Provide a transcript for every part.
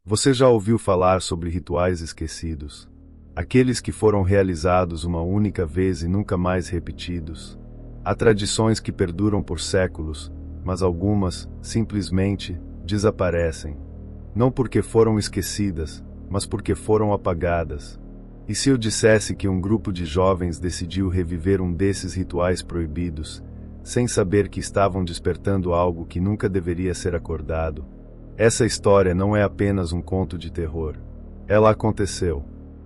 Você já ouviu falar sobre rituais esquecidos? Aqueles que foram realizados uma única vez e nunca mais repetidos? Há tradições que perduram por séculos, mas algumas, simplesmente, desaparecem. Não porque foram esquecidas, mas porque foram apagadas. E se eu dissesse que um grupo de jovens decidiu reviver um desses rituais proibidos, sem saber que estavam despertando algo que nunca deveria ser acordado? Essa história não é apenas um conto de terror. Ela aconteceu.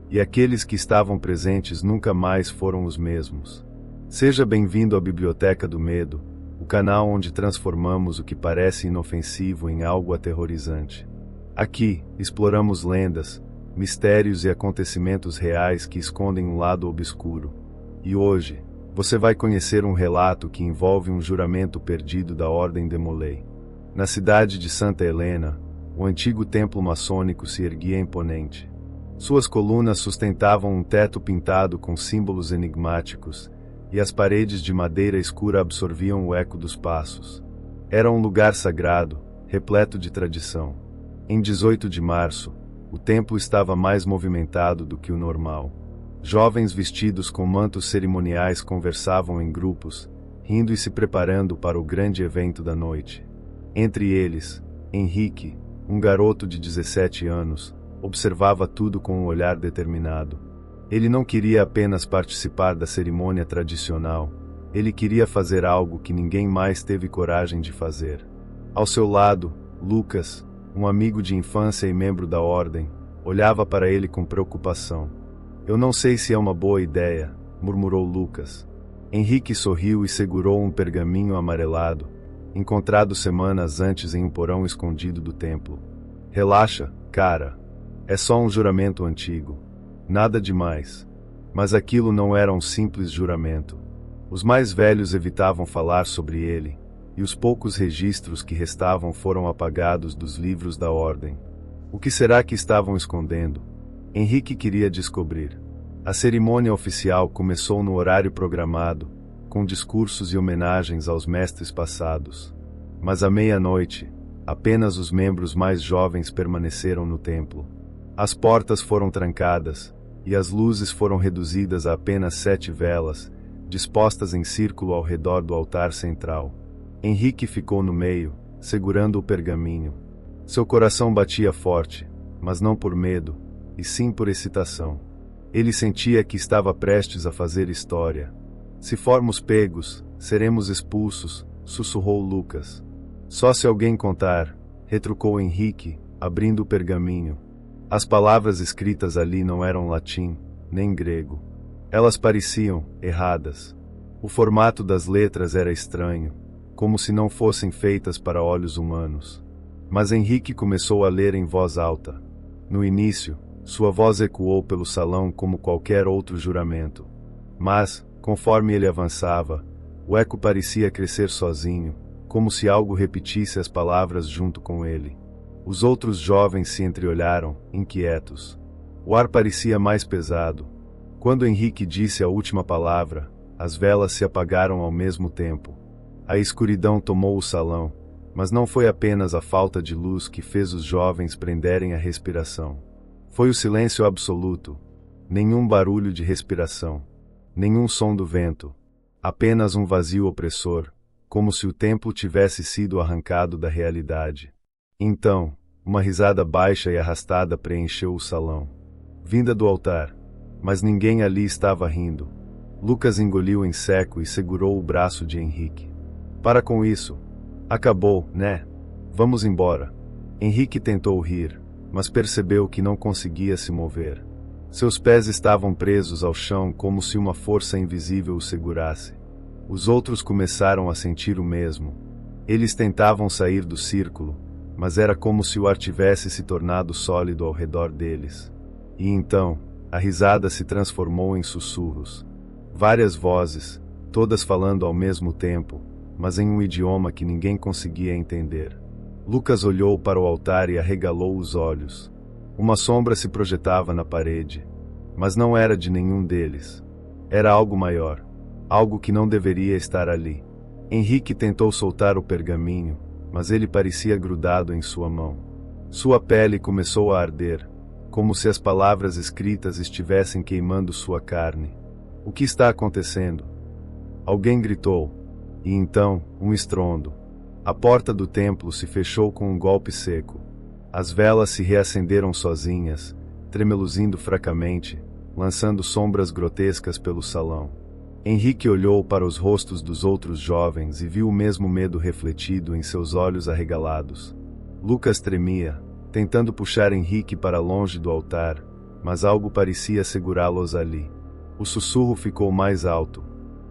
E aqueles que estavam presentes nunca mais foram os mesmos. Seja bem-vindo à Biblioteca do Medo, o canal onde transformamos o que parece inofensivo em algo aterrorizante. Aqui, exploramos lendas, mistérios e acontecimentos reais que escondem um lado obscuro. E hoje, você vai conhecer um relato que envolve um juramento perdido da Ordem de Molay. Na cidade de Santa Helena, o antigo templo maçônico se erguia imponente. Suas colunas sustentavam um teto pintado com símbolos enigmáticos, e as paredes de madeira escura absorviam o eco dos passos. Era um lugar sagrado, repleto de tradição. Em 18 de março, o templo estava mais movimentado do que o normal. Jovens vestidos com mantos cerimoniais conversavam em grupos, rindo e se preparando para o grande evento da noite. Entre eles, Henrique, um garoto de 17 anos, observava tudo com um olhar determinado. Ele não queria apenas participar da cerimônia tradicional, ele queria fazer algo que ninguém mais teve coragem de fazer. Ao seu lado, Lucas, um amigo de infância e membro da ordem, olhava para ele com preocupação. "Eu não sei se é uma boa ideia", murmurou Lucas. Henrique sorriu e segurou um pergaminho amarelado, encontrado semanas antes em um porão escondido do templo. "Relaxa, cara. É só um juramento antigo. Nada demais." Mas aquilo não era um simples juramento. Os mais velhos evitavam falar sobre ele, e os poucos registros que restavam foram apagados dos livros da ordem. O que será que estavam escondendo? Henrique queria descobrir. A cerimônia oficial começou no horário programado, com discursos e homenagens aos mestres passados. Mas à meia-noite, apenas os membros mais jovens permaneceram no templo. As portas foram trancadas, e as luzes foram reduzidas a apenas 7 velas, dispostas em círculo ao redor do altar central. Henrique ficou no meio, segurando o pergaminho. Seu coração batia forte, mas não por medo, e sim por excitação. Ele sentia que estava prestes a fazer história. "Se formos pegos, seremos expulsos", sussurrou Lucas. "Só se alguém contar", retrucou Henrique, abrindo o pergaminho. As palavras escritas ali não eram latim, nem grego. Elas pareciam erradas. O formato das letras era estranho, como se não fossem feitas para olhos humanos. Mas Henrique começou a ler em voz alta. No início, sua voz ecoou pelo salão como qualquer outro juramento. Mas, conforme ele avançava, o eco parecia crescer sozinho, como se algo repetisse as palavras junto com ele. Os outros jovens se entreolharam, inquietos. O ar parecia mais pesado. Quando Henrique disse a última palavra, as velas se apagaram ao mesmo tempo. A escuridão tomou o salão, mas não foi apenas a falta de luz que fez os jovens prenderem a respiração. Foi o silêncio absoluto. Nenhum barulho de respiração. Nenhum som do vento. Apenas um vazio opressor, como se o templo tivesse sido arrancado da realidade. Então, uma risada baixa e arrastada preencheu o salão. Vinda do altar. Mas ninguém ali estava rindo. Lucas engoliu em seco e segurou o braço de Henrique. "Para com isso. Acabou, né? Vamos embora." Henrique tentou rir, mas percebeu que não conseguia se mover. Seus pés estavam presos ao chão como se uma força invisível o segurasse. Os outros começaram a sentir o mesmo. Eles tentavam sair do círculo, mas era como se o ar tivesse se tornado sólido ao redor deles. E então, a risada se transformou em sussurros. Várias vozes, todas falando ao mesmo tempo, mas em um idioma que ninguém conseguia entender. Lucas olhou para o altar e arregalou os olhos. Uma sombra se projetava na parede, mas não era de nenhum deles. Era algo maior, algo que não deveria estar ali. Henrique tentou soltar o pergaminho, mas ele parecia grudado em sua mão. Sua pele começou a arder, como se as palavras escritas estivessem queimando sua carne. O que está acontecendo? Alguém gritou. E então, um estrondo. A porta do templo se fechou com um golpe seco. As velas se reacenderam sozinhas, tremeluzindo fracamente, lançando sombras grotescas pelo salão. Henrique olhou para os rostos dos outros jovens e viu o mesmo medo refletido em seus olhos arregalados. Lucas tremia, tentando puxar Henrique para longe do altar, mas algo parecia segurá-los ali. O sussurro ficou mais alto.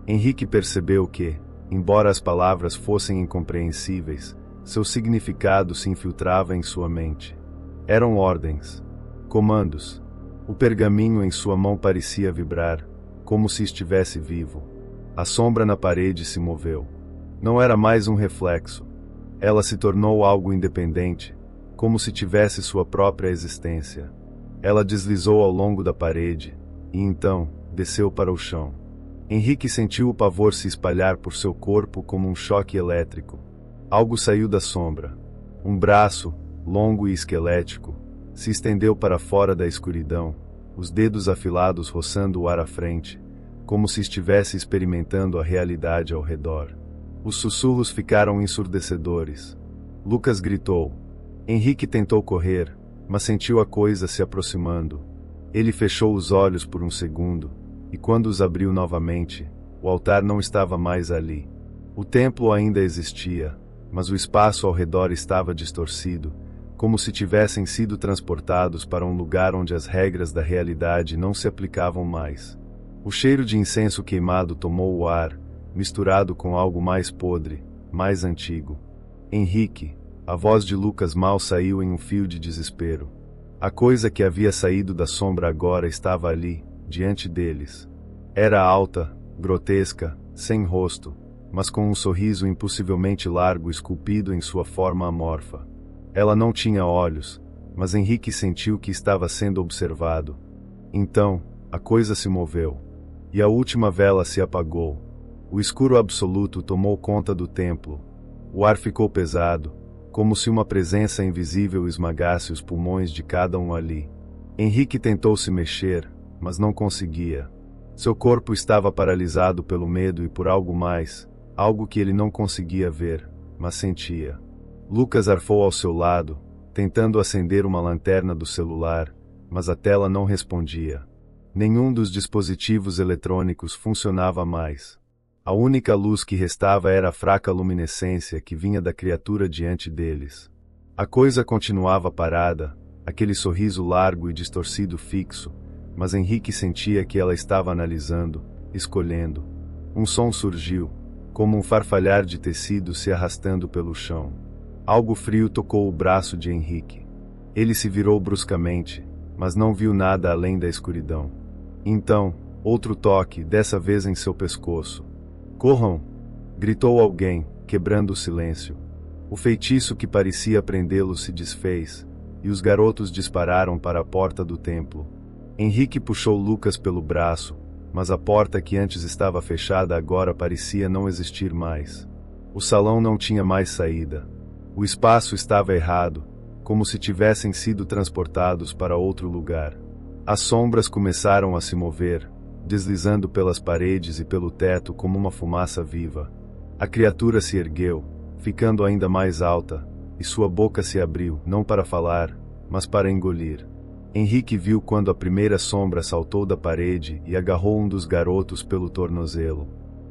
Henrique percebeu que, embora as palavras fossem incompreensíveis, seu significado se infiltrava em sua mente. Eram ordens, comandos. O pergaminho em sua mão parecia vibrar, como se estivesse vivo. A sombra na parede se moveu. Não era mais um reflexo. Ela se tornou algo independente, como se tivesse sua própria existência. Ela deslizou ao longo da parede, e então, desceu para o chão. Henrique sentiu o pavor se espalhar por seu corpo como um choque elétrico. Algo saiu da sombra. Um braço, longo e esquelético, se estendeu para fora da escuridão, os dedos afilados roçando o ar à frente, como se estivesse experimentando a realidade ao redor. Os sussurros ficaram ensurdecedores. Lucas gritou. Henrique tentou correr, mas sentiu a coisa se aproximando. Ele fechou os olhos por um segundo, e quando os abriu novamente, o altar não estava mais ali. O templo ainda existia, mas o espaço ao redor estava distorcido, como se tivessem sido transportados para um lugar onde as regras da realidade não se aplicavam mais. O cheiro de incenso queimado tomou o ar, misturado com algo mais podre, mais antigo. Henrique, a voz de Lucas mal saiu em um fio de desespero. A coisa que havia saído da sombra agora estava ali, diante deles. Era alta, grotesca, sem rosto, mas com um sorriso impossivelmente largo esculpido em sua forma amorfa. Ela não tinha olhos, mas Henrique sentiu que estava sendo observado. Então, a coisa se moveu. E a última vela se apagou. O escuro absoluto tomou conta do templo. O ar ficou pesado, como se uma presença invisível esmagasse os pulmões de cada um ali. Henrique tentou se mexer, mas não conseguia. Seu corpo estava paralisado pelo medo e por algo mais, algo que ele não conseguia ver, mas sentia. Lucas arfou ao seu lado, tentando acender uma lanterna do celular, mas a tela não respondia. Nenhum dos dispositivos eletrônicos funcionava mais. A única luz que restava era a fraca luminescência que vinha da criatura diante deles. A coisa continuava parada, aquele sorriso largo e distorcido fixo, mas Henrique sentia que ela estava analisando, escolhendo. Um som surgiu, como um farfalhar de tecido se arrastando pelo chão. Algo frio tocou o braço de Henrique. Ele se virou bruscamente, mas não viu nada além da escuridão. Então, outro toque, dessa vez em seu pescoço. "Corram!" gritou alguém, quebrando o silêncio. O feitiço que parecia prendê-los se desfez, e os garotos dispararam para a porta do templo. Henrique puxou Lucas pelo braço, mas a porta que antes estava fechada agora parecia não existir mais. O salão não tinha mais saída. O espaço estava errado, como se tivessem sido transportados para outro lugar. As sombras começaram a se mover, deslizando pelas paredes e pelo teto como uma fumaça viva. A criatura se ergueu, ficando ainda mais alta, e sua boca se abriu, não para falar, mas para engolir. Henrique viu quando a primeira sombra saltou da parede e agarrou um dos garotos pelo tornozelo.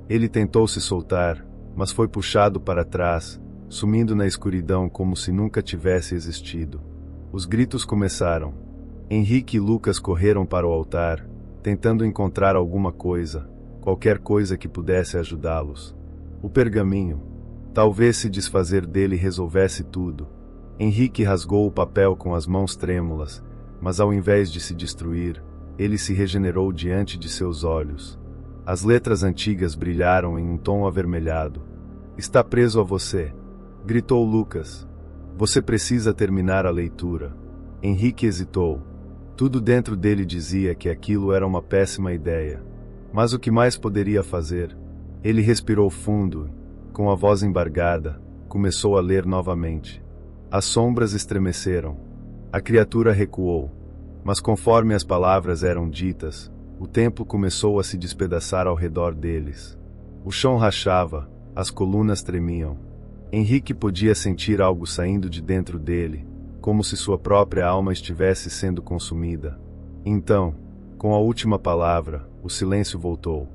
Ele tentou se soltar, mas foi puxado para trás, sumindo na escuridão como se nunca tivesse existido. Os gritos começaram. Henrique e Lucas correram para o altar, tentando encontrar alguma coisa, qualquer coisa que pudesse ajudá-los. O pergaminho. Talvez se desfazer dele resolvesse tudo. Henrique rasgou o papel com as mãos trêmulas, mas ao invés de se destruir, ele se regenerou diante de seus olhos. As letras antigas brilharam em um tom avermelhado. "Está preso a você", gritou Lucas. "Você precisa terminar a leitura." Henrique hesitou. Tudo dentro dele dizia que aquilo era uma péssima ideia. Mas o que mais poderia fazer? Ele respirou fundo, com a voz embargada, começou a ler novamente. As sombras estremeceram. A criatura recuou. Mas conforme as palavras eram ditas, o templo começou a se despedaçar ao redor deles. O chão rachava, as colunas tremiam. Henrique podia sentir algo saindo de dentro dele, como se sua própria alma estivesse sendo consumida. Então, com a última palavra, o silêncio voltou.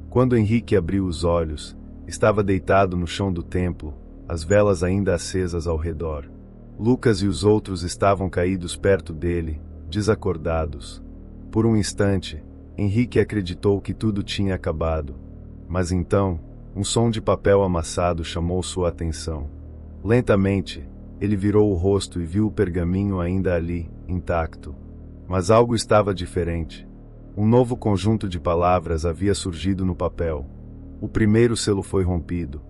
Quando Henrique abriu os olhos, estava deitado no chão do templo, as velas ainda acesas ao redor. Lucas e os outros estavam caídos perto dele, desacordados. Por um instante, Henrique acreditou que tudo tinha acabado. Mas então, um som de papel amassado chamou sua atenção. Lentamente, ele virou o rosto e viu o pergaminho ainda ali, intacto. Mas algo estava diferente. Um novo conjunto de palavras havia surgido no papel. O primeiro selo foi rompido.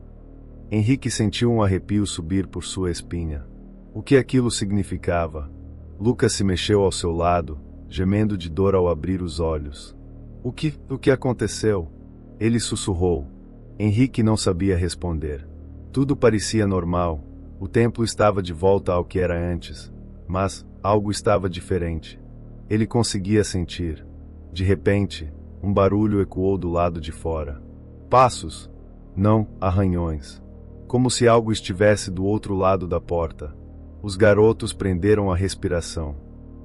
Henrique sentiu um arrepio subir por sua espinha. O que aquilo significava? Lucas se mexeu ao seu lado, gemendo de dor ao abrir os olhos. O que aconteceu? Ele sussurrou. Henrique não sabia responder. Tudo parecia normal. O templo estava de volta ao que era antes. Mas algo estava diferente. Ele conseguia sentir. De repente, um barulho ecoou do lado de fora. Passos? Não, arranhões. Como se algo estivesse do outro lado da porta. Os garotos prenderam a respiração.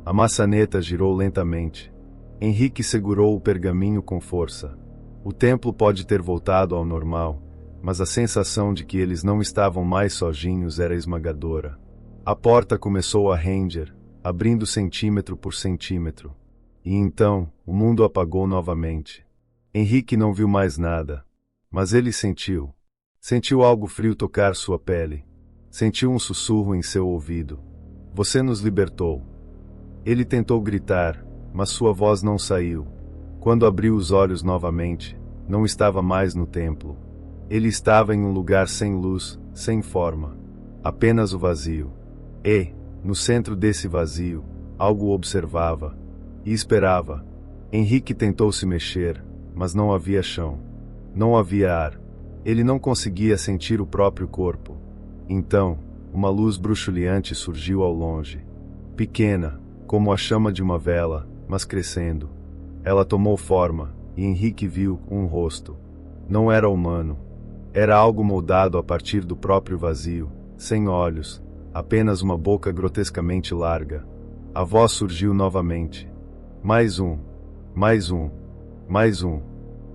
A maçaneta girou lentamente. Henrique segurou o pergaminho com força. O templo pode ter voltado ao normal, mas a sensação de que eles não estavam mais sozinhos era esmagadora. A porta começou a ranger, abrindo centímetro por centímetro. E então, o mundo apagou novamente. Henrique não viu mais nada. Mas ele sentiu. Sentiu algo frio tocar sua pele. Sentiu um sussurro em seu ouvido. Você nos libertou. Ele tentou gritar, mas sua voz não saiu. Quando abriu os olhos novamente, não estava mais no templo. Ele estava em um lugar sem luz, sem forma. Apenas o vazio. E, no centro desse vazio, algo o observava. E esperava. Henrique tentou se mexer, mas não havia chão. Não havia ar. Ele não conseguia sentir o próprio corpo. Então, uma luz bruxuleante surgiu ao longe. Pequena, como a chama de uma vela, mas crescendo. Ela tomou forma, e Henrique viu um rosto. Não era humano. Era algo moldado a partir do próprio vazio, sem olhos, apenas uma boca grotescamente larga. A voz surgiu novamente. Mais um. Mais um. Mais um.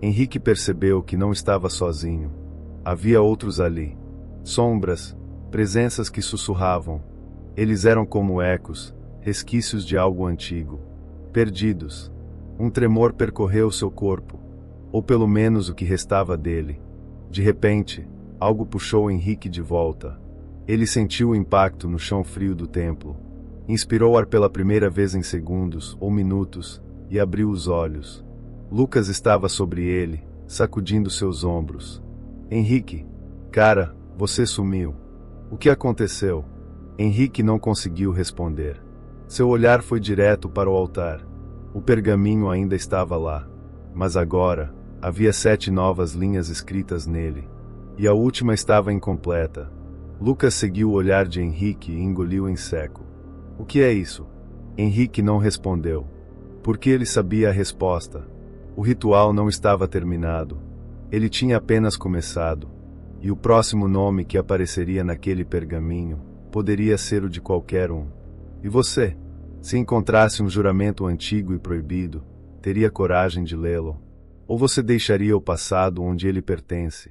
Henrique percebeu que não estava sozinho. Havia outros ali. Sombras, presenças que sussurravam. Eles eram como ecos, resquícios de algo antigo. Perdidos. Um tremor percorreu seu corpo, ou pelo menos o que restava dele. De repente, algo puxou Henrique de volta. Ele sentiu o impacto no chão frio do templo. Inspirou ar pela primeira vez em segundos ou minutos, e abriu os olhos. Lucas estava sobre ele, sacudindo seus ombros. Henrique, cara, você sumiu. O que aconteceu? Henrique não conseguiu responder. Seu olhar foi direto para o altar. O pergaminho ainda estava lá. Mas agora, havia 7 novas linhas escritas nele. E a última estava incompleta. Lucas seguiu o olhar de Henrique e engoliu em seco. O que é isso? Henrique não respondeu. Porque ele sabia a resposta. O ritual não estava terminado. Ele tinha apenas começado. E o próximo nome que apareceria naquele pergaminho poderia ser o de qualquer um. E você? Se encontrasse um juramento antigo e proibido, teria coragem de lê-lo? Ou você deixaria o passado onde ele pertence?